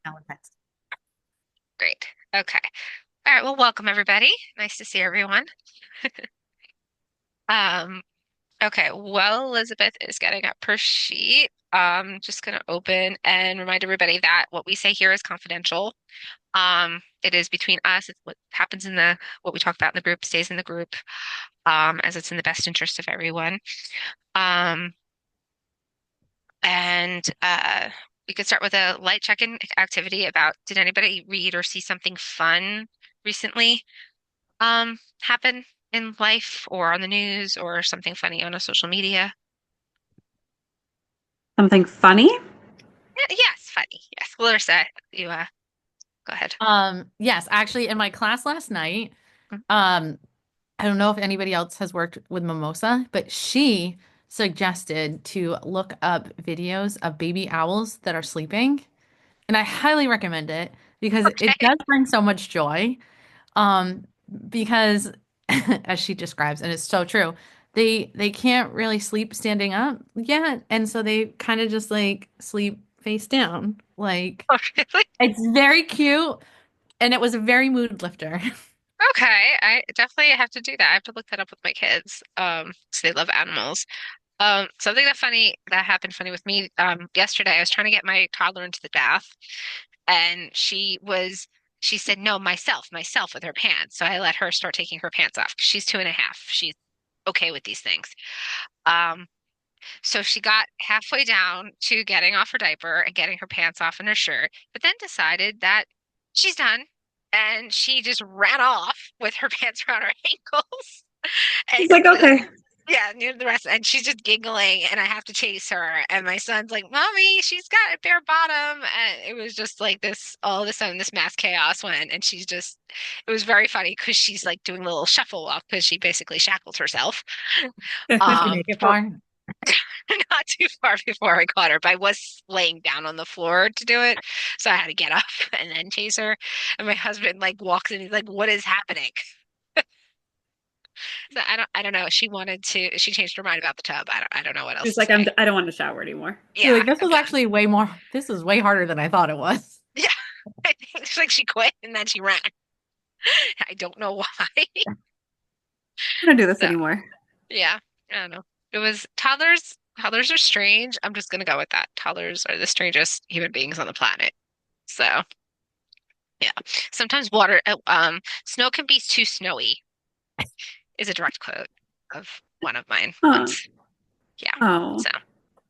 No offense. Great. Okay. All right. Well, welcome everybody. Nice to see everyone. Um, okay. Well, Elizabeth is getting up her sheet. Just gonna open and remind everybody that what we say here is confidential. It is between us. It's what happens in the what we talk about in the group stays in the group, as it's in the best interest of everyone. Um, and we could start with a light check-in activity about did anybody read or see something fun recently? Happen in life or on the news or something funny on a social media? Something funny? Yes, funny. Yes. Larissa, you go ahead. Yes, actually in my class last night, Mm. um, I don't know if anybody else has worked with Mimosa, but she suggested to look up videos of baby owls that are sleeping. And I highly recommend it because it Okay. does bring so much joy. Um, because as she describes, and it's so true, they can't really sleep standing up yet, and so they kind of just like sleep face down. Like Oh, really? it's very cute, and it was a very mood lifter. Okay. I definitely have to do that. I have to look that up with my kids. 'Cause they love animals. Something that happened funny with me, yesterday, I was trying to get my toddler into the bath and she said, no, myself with her pants. So I let her start taking her pants off. She's 2.5. She's okay with these things. Um, So she got halfway down to getting off her diaper and getting her pants off and her shirt, but then decided that she's done. And she just ran off with her pants around her ankles. He's And like, okay. yeah, near the rest. And she's just giggling, and I have to chase her. And my son's like, Mommy, she's got a bare bottom. And it was just like this, all of a sudden, this mass chaos went. And it was very funny because she's like doing a little shuffle walk because she basically shackled herself. Did she make it For far? not too far before I caught her, but I was laying down on the floor to do it. So I had to get up and then chase her. And my husband like walks in, he's like, What is happening? So I don't know. She changed her mind about the tub. I don't know what else He's to like, say. I don't want to shower anymore. You're Yeah, like, this I'm was done. actually this is way harder than I thought it was. Yeah. I think it's like she quit and then she ran. I don't know why. I don't do this So anymore. yeah, I don't know. It was toddlers are strange. I'm just gonna go with that. Toddlers are the strangest human beings on the planet. So yeah. Sometimes snow can be too snowy is a direct quote of one of mine Oh, once. Yeah. oh. So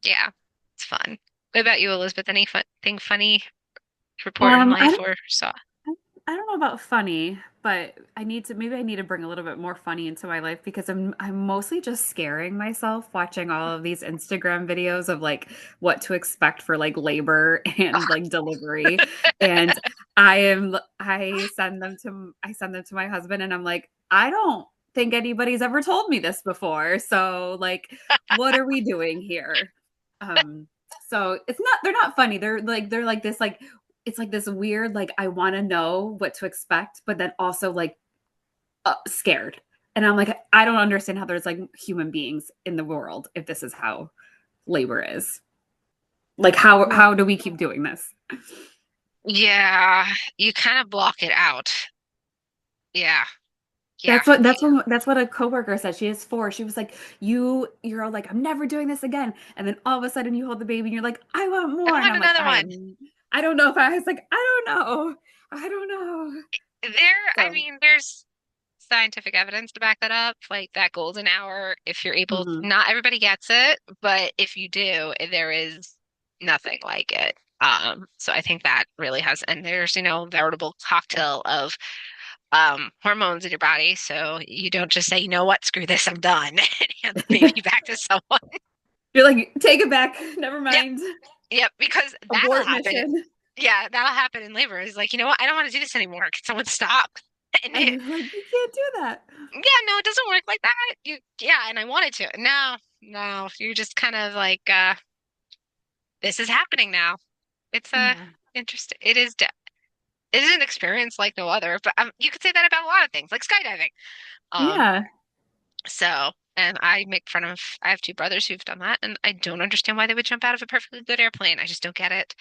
yeah, it's fun. What about you, Elizabeth? Any fun thing funny to report in Um, I life don't, or saw? I don't know about funny, but maybe I need to bring a little bit more funny into my life because I'm mostly just scaring myself watching all of these Instagram videos of like what to expect for like labor and like delivery. And I send them to my husband and I'm like, I don't think anybody's ever told me this before. So like, what are we doing here? Um, so they're not funny. They're like this like it's like this weird like I want to know what to expect, but then also like scared. And I'm like, I don't understand how there's like human beings in the world if this is how labor is. Like Yeah. how do we keep doing this? Yeah, you kind of block it out. Yeah, yeah. That's what a coworker said. She is four. She was like, you're all like, I'm never doing this again. And then all of a sudden you hold the baby and you're like, I want I more. And want I'm like, another one. I don't know if I was like, I don't know. I don't know. I So mean, there's scientific evidence to back that up. Like that golden hour, if you're able, mhm. not everybody gets it, but if you do, there is nothing like it. So I think that really has, and there's, veritable cocktail of hormones in your body. So you don't just say, you know what, screw this, I'm done, and hand the baby back to someone. You're like, take it back. Never Yep, mind. yep, because that'll Abort happen. mission. Yeah, that'll happen in labor. It's like, you know what, I don't want to do this anymore. Can someone stop? And And you're like, you can't do that. yeah, no, it doesn't work like that. Yeah, and I wanted to. No, no, you're just kind of like, this is happening now. It's Yeah. interesting. It is an experience like no other, but you could say that about a lot of things, like skydiving. Um, Yeah. and I have two brothers who've done that, and I don't understand why they would jump out of a perfectly good airplane. I just don't get it.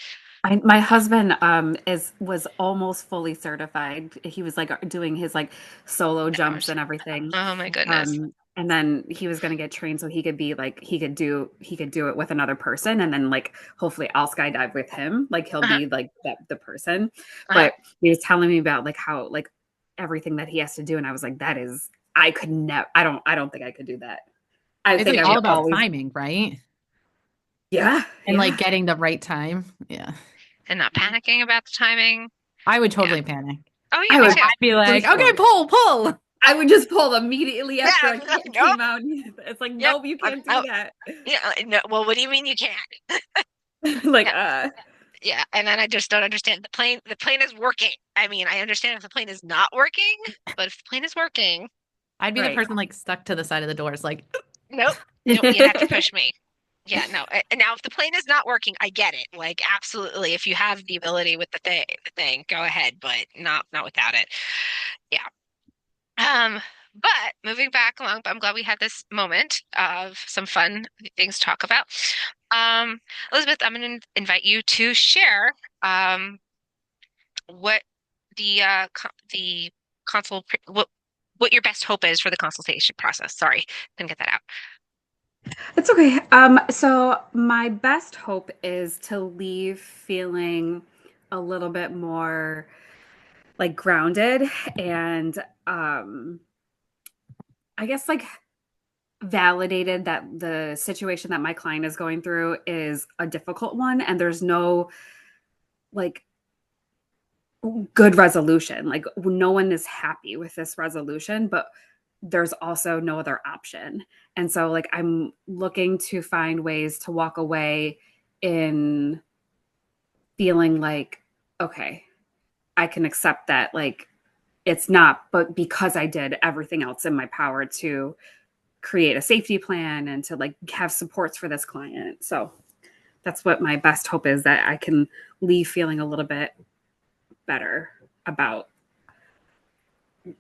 My husband is was almost fully certified. He was like doing his like solo jumps Hours. and everything. Oh my goodness. And then he was going to get trained so he could be like he could do it with another person, and then like hopefully I'll skydive with him. Like he'll Uh-huh. be like the person. Uh-huh. But he was telling me about like how like everything that he has to do, and I was like, that is I could never. I don't think I could do that. I It's think like I all would about always. timing, right? Yeah, And like yeah. getting the right time. Yeah. And not panicking about the timing. I would Yeah. totally panic. Oh yeah, I me would too. I'd be for like, okay, sure. pull, pull. I would just pull immediately Yeah, after I'd I be like, nope. came out. It's like, Yep. nope, you I'm can't do out. that. Yeah. No, well, what do you mean you can't? Like, Yeah. Yeah. And then I just don't understand. The plane is working. I mean, I understand if the plane is not working, but if the plane is working, I'd be the right. person like stuck to the side of the doors, like, nope. Nope. You'd have to push me. Yeah, no. And now if the plane is not working, I get it. Like absolutely, if you have the ability with the thing, go ahead, but not without it. Yeah. But moving back along, I'm glad we had this moment of some fun things to talk about. Um, Elizabeth, I'm going to invite you to share what the consult what your best hope is for the consultation process. Sorry, couldn't get that out. It's okay. So my best hope is to leave feeling a little bit more like grounded and I guess like validated that the situation that my client is going through is a difficult one and there's no like good resolution. Like no one is happy with this resolution, but there's also no other option. And so like I'm looking to find ways to walk away in feeling like okay, I can accept that like it's not but because I did everything else in my power to create a safety plan and to like have supports for this client. So that's what my best hope is that I can leave feeling a little bit better about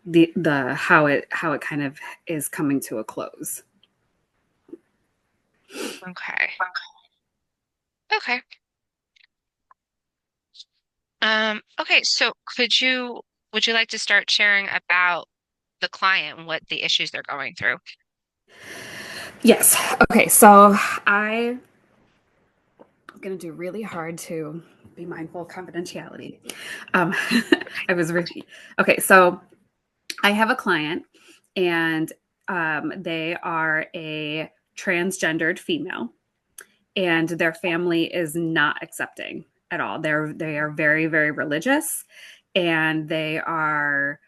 the how it kind of is coming to a close. Okay. Okay. Okay, so would you like to start sharing about the client and what the issues they're going through? Yes. Okay. So I'm going to do really hard to be mindful of confidentiality. Um, I was really okay. So I have a client, and they are a transgendered female, and their family is not accepting at all. They are very very religious, and they are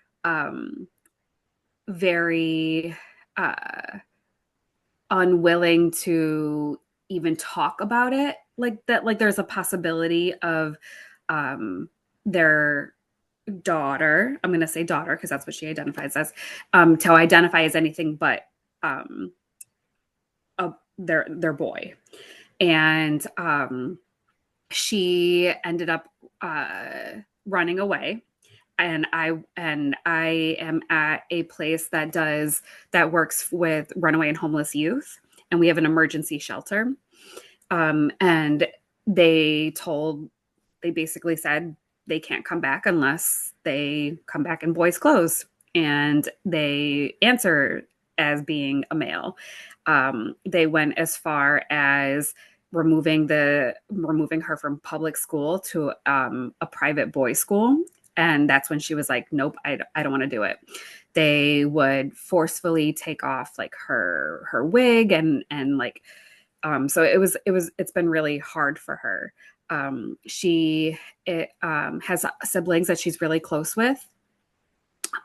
very unwilling to even talk about it like that. Like there's a possibility of their daughter, I'm going to say daughter because that's what she identifies as, to identify as anything but um, their boy. And she ended up running away. And I am at a place that works with runaway and homeless youth, and we have an emergency shelter. And they told they basically said they can't come back unless they come back in boys' clothes, and they answer as being a male. They went as far as removing her from public school to a private boys' school, and that's when she was like, "Nope, I don't want to do it." They would forcefully take off like her wig and like so it's been really hard for her. She has siblings that she's really close with.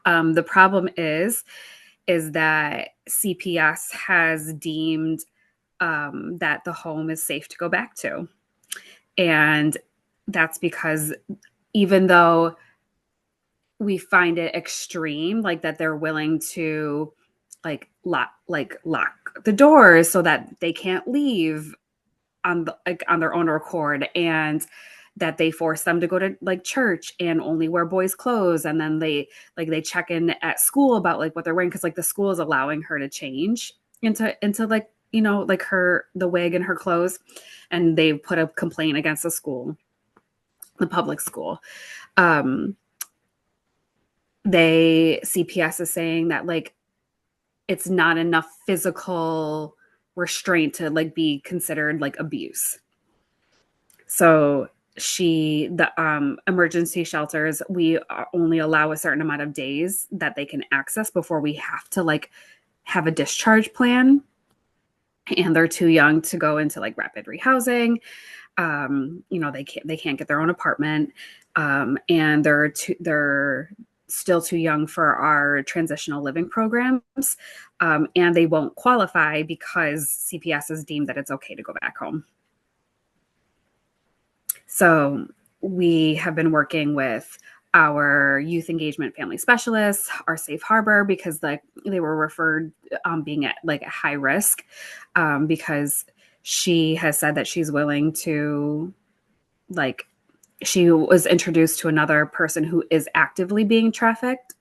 The problem is that CPS has deemed that the home is safe to go back to, and that's because even though we find it extreme, like that they're willing to lock the doors so that they can't leave on their own accord, and that they force them to go to like church and only wear boys clothes, and then they check in at school about like what they're wearing because like the school is allowing her to change into like like her the wig and her clothes, and they put a complaint against the school. the public school. Um, they CPS is saying that like it's not enough physical restraint to like be considered like abuse. So the emergency shelters, we only allow a certain amount of days that they can access before we have to like have a discharge plan, and they're too young to go into like rapid rehousing. They can't get their own apartment, and they're still too young for our transitional living programs, and they won't qualify because CPS has deemed that it's okay to go back home. So we have been working with our youth engagement family specialists, our safe harbor, because like they were referred being at like a high risk, because she has said that she's willing to like she was introduced to another person who is actively being trafficked,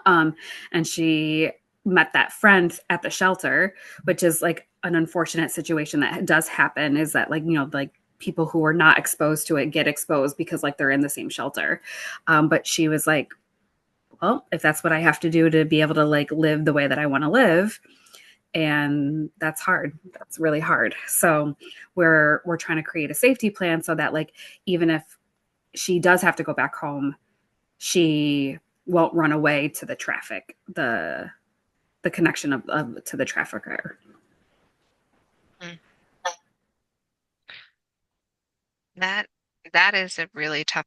and she met that friend at the shelter, which is like an unfortunate situation that does happen, is that like people who are not exposed to it get exposed because like they're in the same shelter. But she was like, well, if that's what I have to do to be able to like live the way that I want to live, and that's hard. That's really hard. So we're trying to create a safety plan so that like even if she does have to go back home, she won't run away to the traffic, the connection of to the trafficker. Mm. That that is a really tough,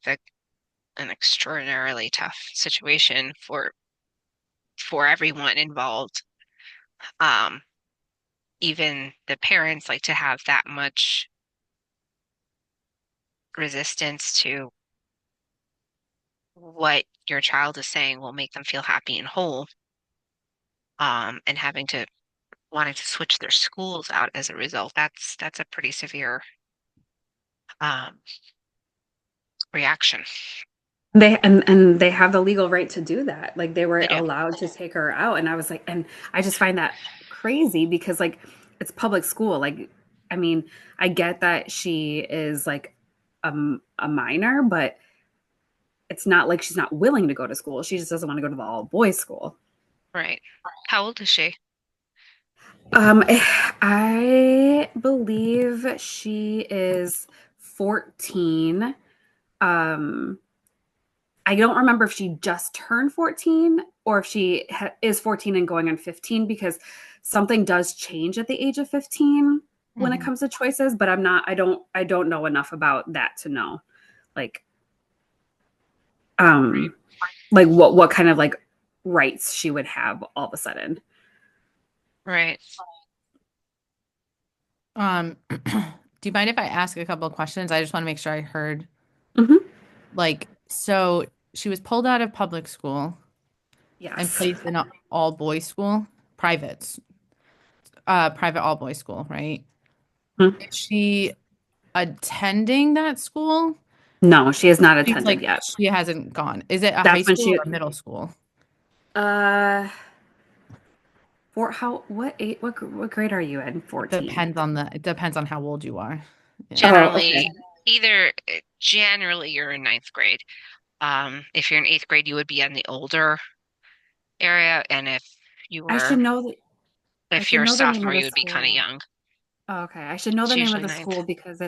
an extraordinarily tough situation for everyone involved. Um, Even the parents, like to have that much resistance to what your child is saying will make them feel happy and whole, and having to wanting to switch their schools out as a result. That's a pretty severe um reaction. And they have the legal right to do that. Like they were They do. allowed to take her out, and I was like, and I just find that crazy because like it's public school. Like, I mean, I get that she is like a minor, but it's not like she's not willing to go to school. She just doesn't want to go to the all boys school. Right. How old is she? Um, I believe she is 14. Um, I don't remember if she just turned 14 or if she is 14 and going on 15, because something does change at the age of 15 when it Mhm. comes to choices, but I don't know enough about that to know like Right. um like what kind of like rights she would have all of a sudden. Right. Do you mind if I ask a couple of questions? I just want to make sure I heard. Hmm. Like, so she was pulled out of public school and Yes. placed in an all boys school, private, private all boys school, right? Mhm. Is she attending that school? No, she has not Seems attended like yet. she hasn't gone. Is it a high That's when school she or a middle school? uh for how what eight what grade are you in? 14. It depends on how old you are. Yeah. Oh, okay. Generally, generally you're in ninth grade. If you're in eighth grade, you would be in the older area, and you I were should know the, I if should you're a know the name sophomore, of the you would be kind of school. young. Oh, okay. I should know the It's name of usually the ninth. school because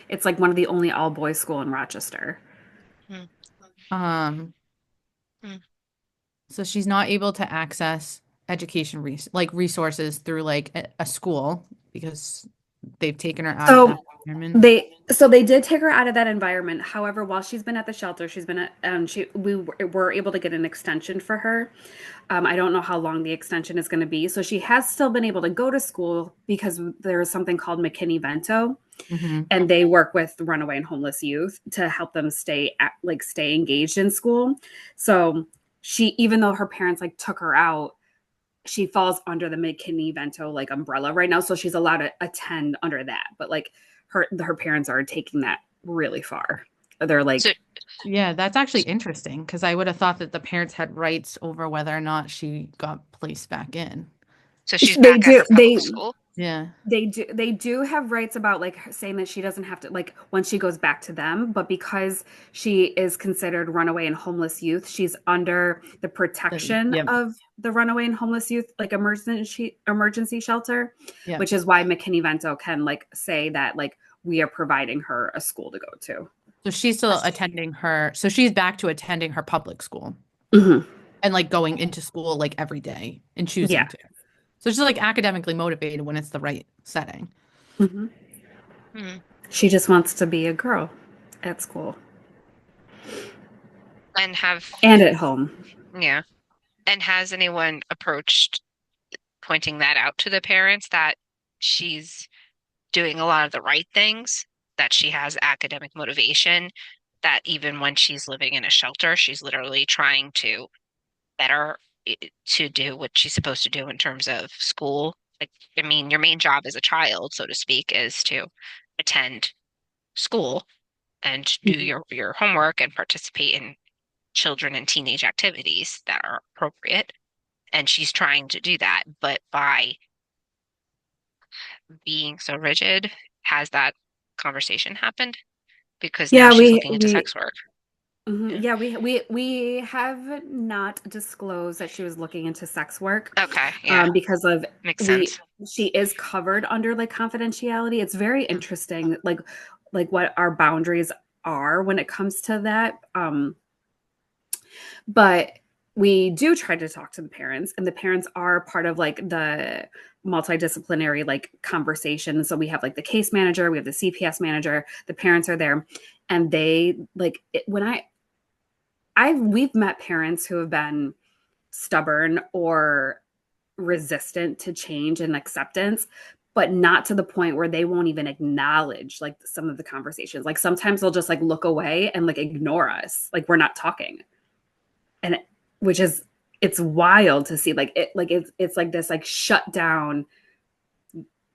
it's like one of the only all boys school in Rochester. Hmm. Um, Hmm. so she's not able to access like resources through like a school because they've taken her out of that So environment. they did take her out of that environment. However, while she's been at the shelter, she's been at she we were able to get an extension for her. I don't know how long the extension is going to be. So she has still been able to go to school because there is something called McKinney-Vento, Hmm. and they work with runaway and homeless youth to help them stay engaged in school. So she, even though her parents like took her out, she falls under the McKinney-Vento like umbrella right now, so she's allowed to attend under that. But like her parents are taking that really far. They're So, like Yeah, that's actually interesting because I would have thought that the parents had rights over whether or not she got placed back in. so she's they back at do the public school. Yeah. They do have rights about like saying that she doesn't have to like when she goes back to them, but because she is considered runaway and homeless youth, she's under the protection Yep. of the runaway and homeless youth like emergency shelter, Yep. which is why McKinney-Vento can like say that like we are providing her a school to go to. So she's still attending her, so she's back to attending her public school Hmm. and like going into school like every day and choosing Yeah. to. So she's like academically motivated when it's the right setting. Hmm. Hmm. She just wants to be a girl at school And have, and at home. yeah. And has anyone approached pointing that out to the parents that she's doing a lot of the right things, that she has academic motivation, that even when she's living in a shelter, she's literally trying to better to do what she's supposed to do in terms of school. Like, I mean, your main job as a child, so to speak, is to attend school and do Mhm. your homework and participate in children and teenage activities that are appropriate. And she's trying to do that, but by being so rigid, has that conversation happened? Because now Yeah, she's we looking into we sex work. mhm. Yeah. Yeah, we have not disclosed that she was looking into sex work, Okay. Yeah. because of Makes we sense. she is covered under like confidentiality. It's very Mm. interesting, like what our boundaries are when it comes to that. But we do try to talk to the parents, and the parents are part of like the multidisciplinary like conversation. So we have like the case manager, we have the CPS manager, the parents are there, and they like when we've met parents who have been stubborn or resistant to change and acceptance, but not to the point where they won't even acknowledge like some of the conversations. Like sometimes they'll just like look away and like ignore us, like we're not talking. And which is it's wild to see it's like this like shut down.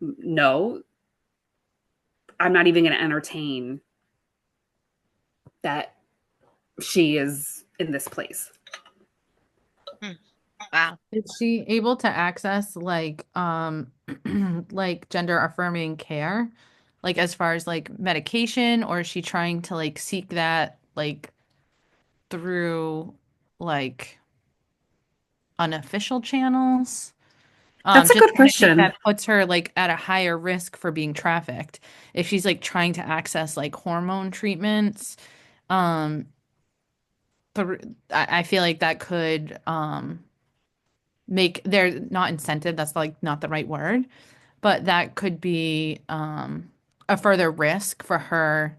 No, I'm not even going to entertain that she is in this place. Mm. Wow. Is she able to access like like gender affirming care? Like as far as like medication, or is she trying to like seek that like through like unofficial channels? That's a Just good 'cause I think question. that puts her like at a higher risk for being trafficked. If she's like trying to access like hormone treatments, um, I feel like that could make they're not incentive, that's like not the right word, but that could be a further risk for her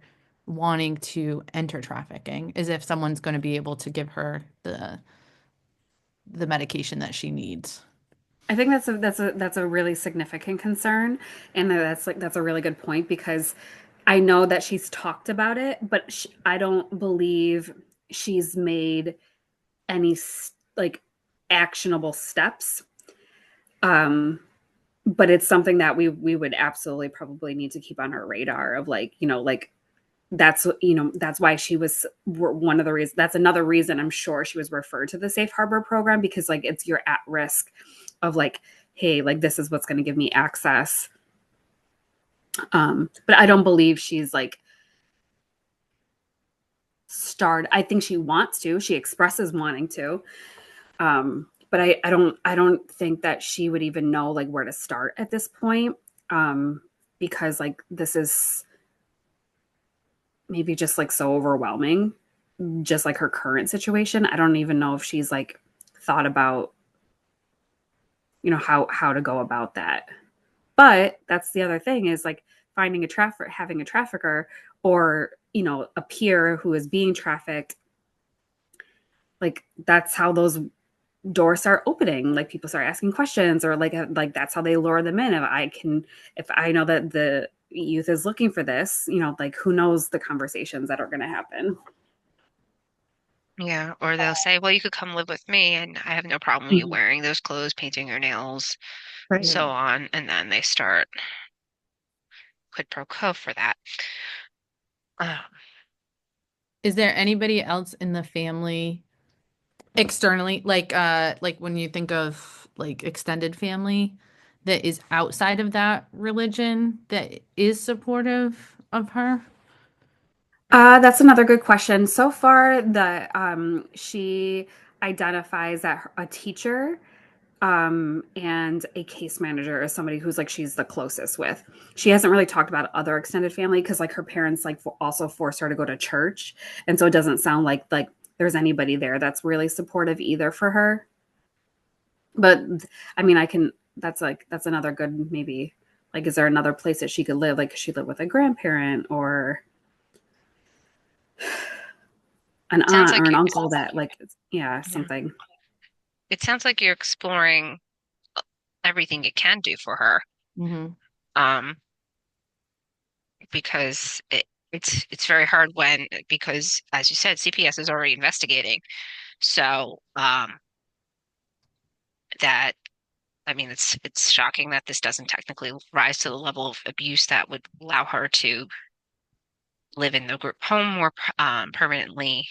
wanting to enter trafficking, is if someone's going to be able to give her the medication that she needs. I think that's a really significant concern, and that's a really good point because I know that she's talked about it, but I don't believe she's made any like actionable steps. Um, but it's something that we would absolutely probably need to keep on our radar of like like that's why she was one of the reasons. That's another reason I'm sure she was referred to the safe harbor program, because like it's you're at risk of like, hey, like this is what's going to give me access. But I don't believe she's like started. I think she wants to. She expresses wanting to. But I don't think that she would even know like where to start at this point. Because like this is maybe just like so overwhelming, just like her current situation. I don't even know if she's like thought about how to go about that. But that's the other thing is like finding having a trafficker, or a peer who is being trafficked. Like that's how those doors start opening. Like people start asking questions, or like that's how they lure them in. If I know that the youth is looking for this, like who knows the conversations that are going to happen. Yeah. Or they'll say, well, you could come live with me and I have no problem with you Mhm. wearing those clothes, painting your nails, Right. so on. And then they start quid pro quo for that. Uh, Is there anybody else in the family externally, like when you think of like extended family, that is outside of that religion that is supportive of her? That's another good question. So far, the she identifies that a teacher and a case manager is somebody who's like she's the closest with. She hasn't really talked about other extended family because like her parents like also forced her to go to church, and so it doesn't sound like there's anybody there that's really supportive either for her. But I mean, I can. That's another good maybe. Like, is there another place that she could live? Like, could she live with a grandparent or an Sounds aunt or like an you, uncle that like yeah yeah. something. It sounds like you're exploring everything you can do for her. Hmm. Um, because it's very hard when because as you said, CPS is already investigating. So that I mean it's shocking that this doesn't technically rise to the level of abuse that would allow her to live in the group home more permanently.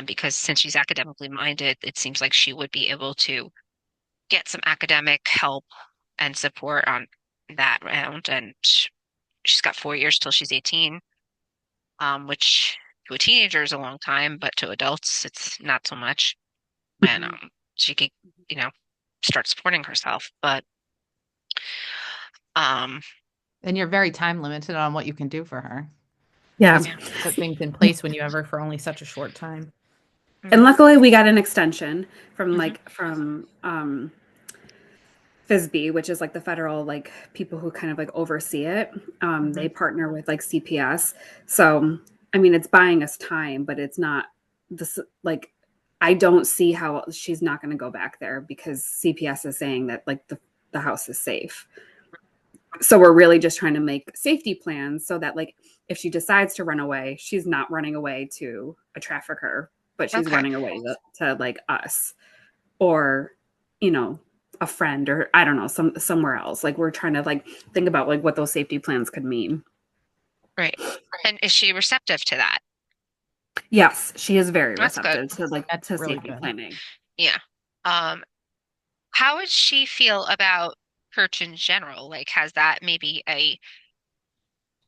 Because since she's academically minded, it seems like she would be able to get some academic help and support on that round. And she's got 4 years till she's 18, which to a teenager is a long time, but to adults, it's not so much. And Mhm. she could, you know, start supporting herself. But um, And you're very time limited on what you can do for her Yeah. because you put things in place when you have her for only such a short time. And mm, luckily we got an extension from mhm, from FISB, which is like the federal like people who kind of like oversee it. mhm. They partner with like CPS. So I mean it's buying us time, but it's not this like I don't see how she's not going to go back there because CPS is saying that like the house is safe. So we're really just trying to make safety plans so that like if she decides to run away, she's not running away to a trafficker, but she's Okay, running away to like us or you know a friend or I don't know somewhere else. Like we're trying to like think about like what those safety plans could mean. right. And is she receptive to that? Yes, she is very That's good. receptive to like That's to really safety good. planning. Yeah. Um, how would she feel about church in general? Like, has that maybe a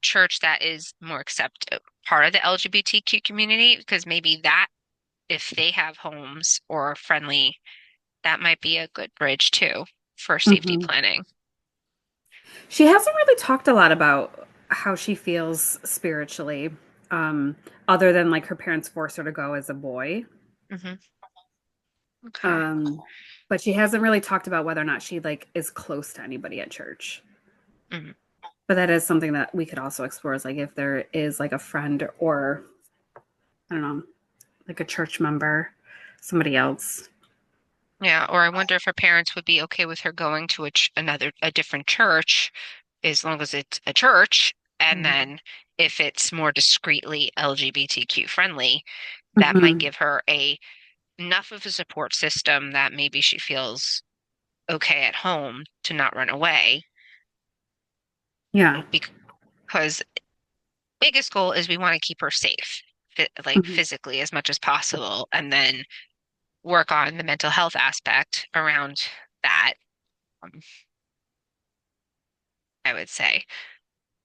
church that is more accepted part of the LGBTQ community? Because maybe that, if they have homes or friendly, that might be a good bridge too for safety Mhm. planning. She hasn't really talked a lot about how she feels spiritually, um, other than like her parents forced her to go as a boy. Hmm. Okay. Um, but she hasn't really talked about whether or not she like is close to anybody at church. Hmm. But that is something that we could also explore is like if there is like a friend or I don't know, like a church member, somebody else. Yeah, or I wonder if her parents would be okay with her going to a different church as long as it's a church, and Mhm. then if it's more discreetly LGBTQ friendly, that might Hmm. give her a enough of a support system that maybe she feels okay at home to not run away. Yeah. Because biggest goal is we want to keep her safe, like Hmm. physically as much as possible, and then work on the mental health aspect around that, um, I would say.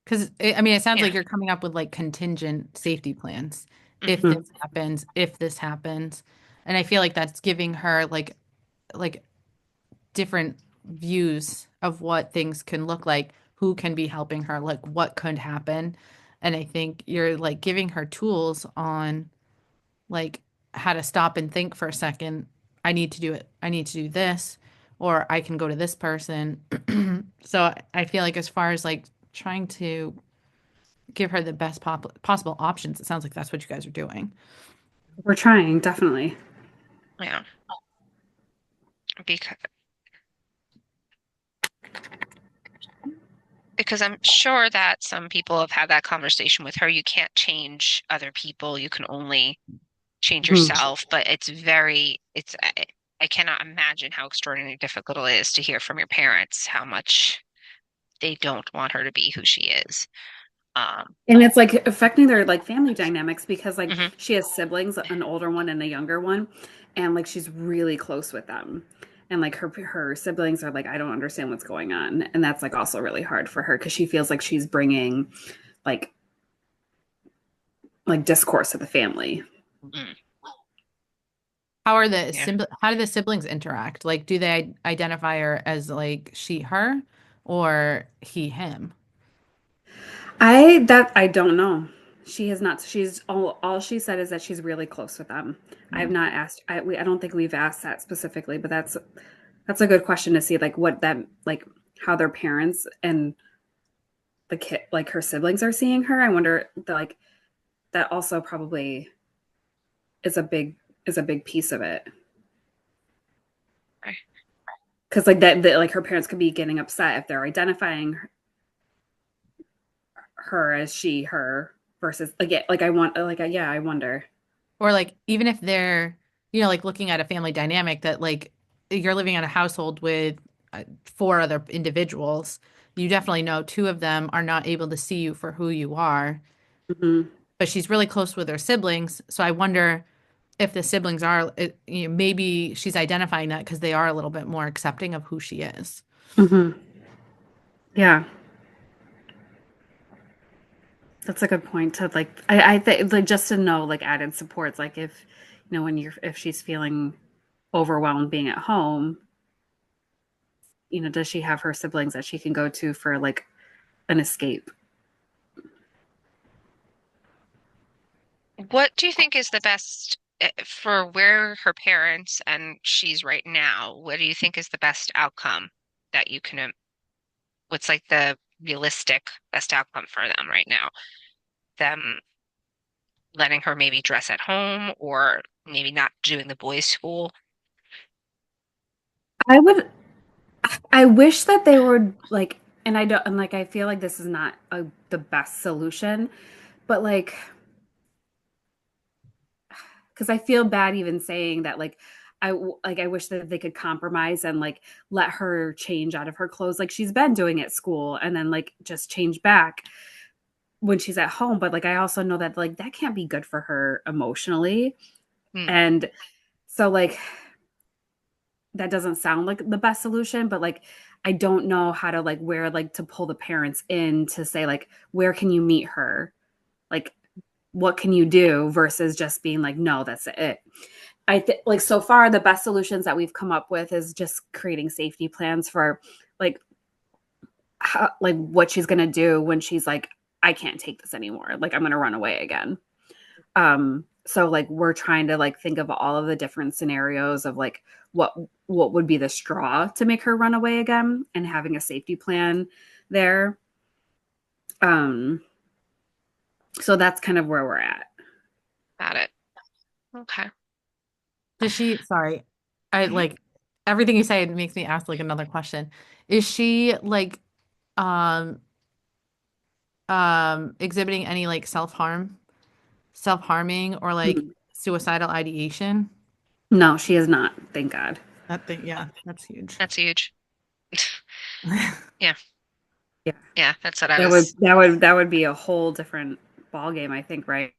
Because I mean, it sounds Yeah. like you're coming up with like contingent safety plans. If Hmm. this happens, if this happens, and I feel like that's giving her like different views of what things can look like, who can be helping her, like what could happen. And I think you're like giving her tools on like how to stop and think for a second. I need to do it. I need to do this, or I can go to this person. So I feel like as far as like trying to give her the best possible options, it sounds like that's what you guys are doing. We're trying, definitely. Yeah. Because I'm sure that some people have had that conversation with her. You can't change other people. You can only change Mhm. yourself. But I cannot imagine how extraordinarily difficult it is to hear from your parents how much they don't want her to be who she is. Um, And it's like affecting their like family dynamics because like mhm. she has siblings, an older one and a younger one, and like she's really close with them. and like her siblings are like, I don't understand what's going on, and that's like also really hard for her because she feels like she's bringing like discourse to the family. Mm, yeah. How do the siblings interact? Like, do they identify her as like she, her, or he, him? I don't know. She has not. She's all she said is that she's really close with them. I have Mm. not asked. I don't think we've asked that specifically, but that's a good question to see, like what that like how their parents and the kid, like her siblings, are seeing her. I wonder like that also probably is a big piece of it Okay. because that like her parents could be getting upset if they're identifying her as she, her versus like yeah, like I want like yeah, I wonder. Or like even if they're, like looking at a family dynamic that like you're living in a household with four other individuals, you definitely know two of them are not able to see you for who you are, Hmm. but she's really close with her siblings. So I wonder if the siblings are, maybe she's identifying that because they are a little bit more accepting of who she is. Hmm. Yeah, that's a good point to like. I think like just to know like added supports, like if when you're if she's feeling overwhelmed being at home, does she have her siblings that she can go to for like an escape? What do you think is the best for where her parents and she's right now? What do you think is the best outcome that you can, what's like the realistic best outcome for them right now? Them letting her maybe dress at home or maybe not doing the boys' school? I would. I wish that they were like, and I don't, and like I feel like this is not the best solution, but like because I feel bad even saying that like I wish that they could compromise and like let her change out of her clothes like she's been doing at school and then like just change back when she's at home, but like I also know that like that can't be good for her emotionally. Hmm. And so like that doesn't sound like the best solution, but like I don't know how to like where like to pull the parents in to say like where can you meet her? Like what can you do versus just being like no, that's it. I think like so far the best solutions that we've come up with is just creating safety plans for like like what she's going to do when she's like I can't take this anymore. Like I'm going to run away again. So like we're trying to like think of all of the different scenarios of like what what would be the straw to make her run away again and having a safety plan there. Um so that's kind of where we're at. Got it. Okay. Sorry, I like everything you say makes me ask like another question. Is she like um exhibiting any like self-harming or like Mhm. suicidal ideation? No, she is not, thank God. That thing, yeah, that's huge. That's huge. Yeah. Yeah. Yeah. That's what I That would was. that would be a whole different ball game, I think, right?